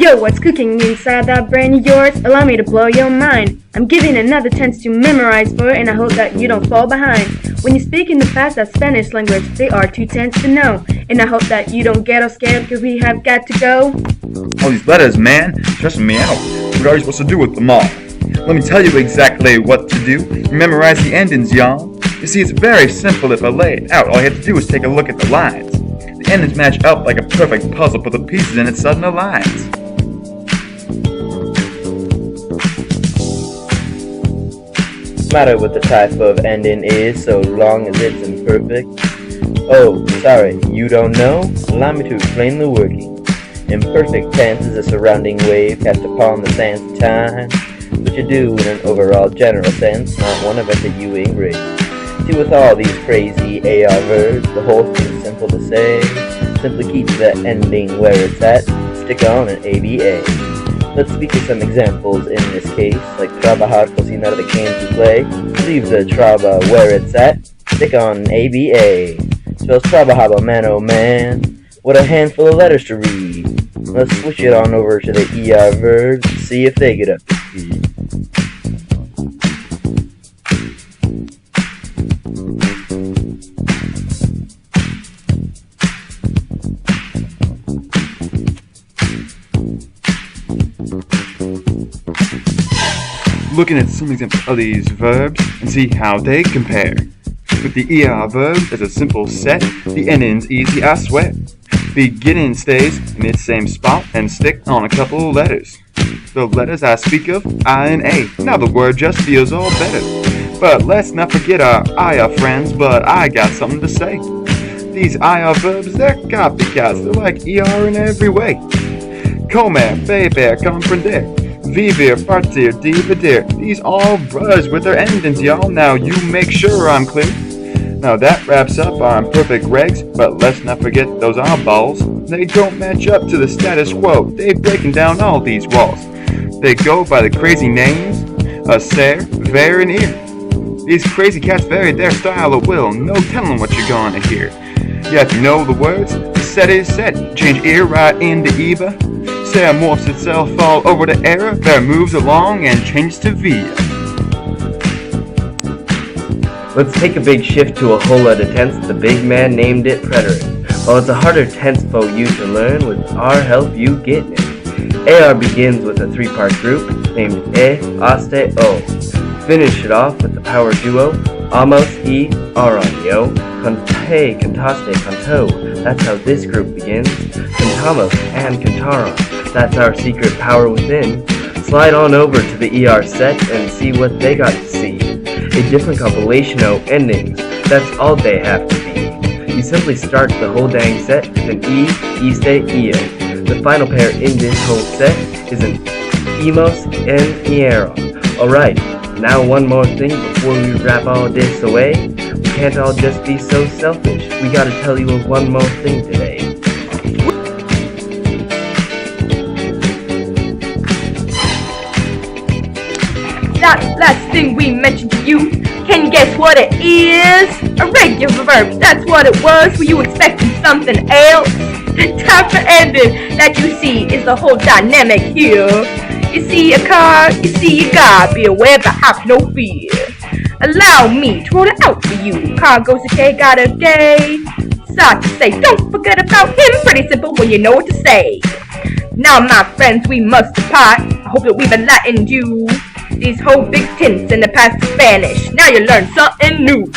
Yo, what's cooking inside that brain of yours? Allow me to blow your mind. I'm giving another tense to memorize for, and I hope that you don't fall behind. When you speak in the past, that Spanish language, they are too tense to know. And I hope that you don't get all scared, cause we have got to go. All these letters, man, stressing me out. What are you supposed to do with them all? Let me tell you exactly what to do. Memorize the endings, y'all. You see, it's very simple if I lay it out. All you have to do is take a look at the lines. The endings match up like a perfect puzzle, put the pieces in its sudden aligns. Matter what the type of ending is, so long as it's imperfect. Oh, sorry, you don't know? Allow me to explain the working. Imperfect tense is a surrounding wave cast upon the sands of time, which you do in an overall general sense, not one of FHHS race. See, with all these crazy AR verbs, the whole thing's simple to say. Simply keep the ending where it's at, stick on an ABA. Let's speak of some examples in this case, like trabajar, cocinar de can to play. Leave the traba where it's at, stick on an ABA. Spells trabajar, man oh man, what a handful of letters to read. Let's switch it on over to the ER verbs, see if they get up to speed. Looking at some examples of these verbs and see how they compare. With the ER verbs as a simple set, the ending's easy, I swear. Beginning stays in its same spot and stick on a couple letters. The letters I speak of, I and A. Now the word just feels all better. But let's not forget our IR friends, but I got something to say. These IR verbs, they're copycats, they're like ER in every way. Comer, beber, comprender. Vivir, partir, dividir. These all buzz with their endings, y'all. Now you make sure I'm clear. Now that wraps up our imperfect regs, but let's not forget those eyeballs. They don't match up to the status quo. They're breaking down all these walls. They go by the crazy names, a ser, ver, and ear. These crazy cats vary their style at will. No telling what you're gonna hear. You have to know the words. Set is set. Change ear right into Eva. Ser morphs itself all over to error, there moves along and changes to via. Let's take a big shift to a whole lot of tense. The big man named it preterite. While it's a harder tense for you to learn, with our help you get it. AR begins with a three-part group named E, Aste, O. Finish it off with the power duo, Amos, E, Aron, yo. Cante, cantaste, canto. That's how this group begins. Cantamos and cantaron. That's our secret power within. Slide on over to the ER set and see what they got to see. A different compilation of endings. That's all they have to be. You simply start the whole dang set with an E, Iste, Io. The final pair in this whole set is an Emos and Iero. Alright, now one more thing before we wrap all this away. We can't all just be so selfish. We gotta tell you of one more thing today. That last thing we mentioned to you, can you guess what it is? A regular verb, that's what it was. Were you expecting something else? The type of ending that you see is the whole dynamic here. You see a car, you see a guy, be aware but have no fear. Allow me to roll it out for you. Car goes okay, got a gay. Sad to say, don't forget about him. Pretty simple when you know what to say. Now my friends, we must depart. I hope that we've enlightened you. These whole big tints in the past of Spanish. Now you learn something new.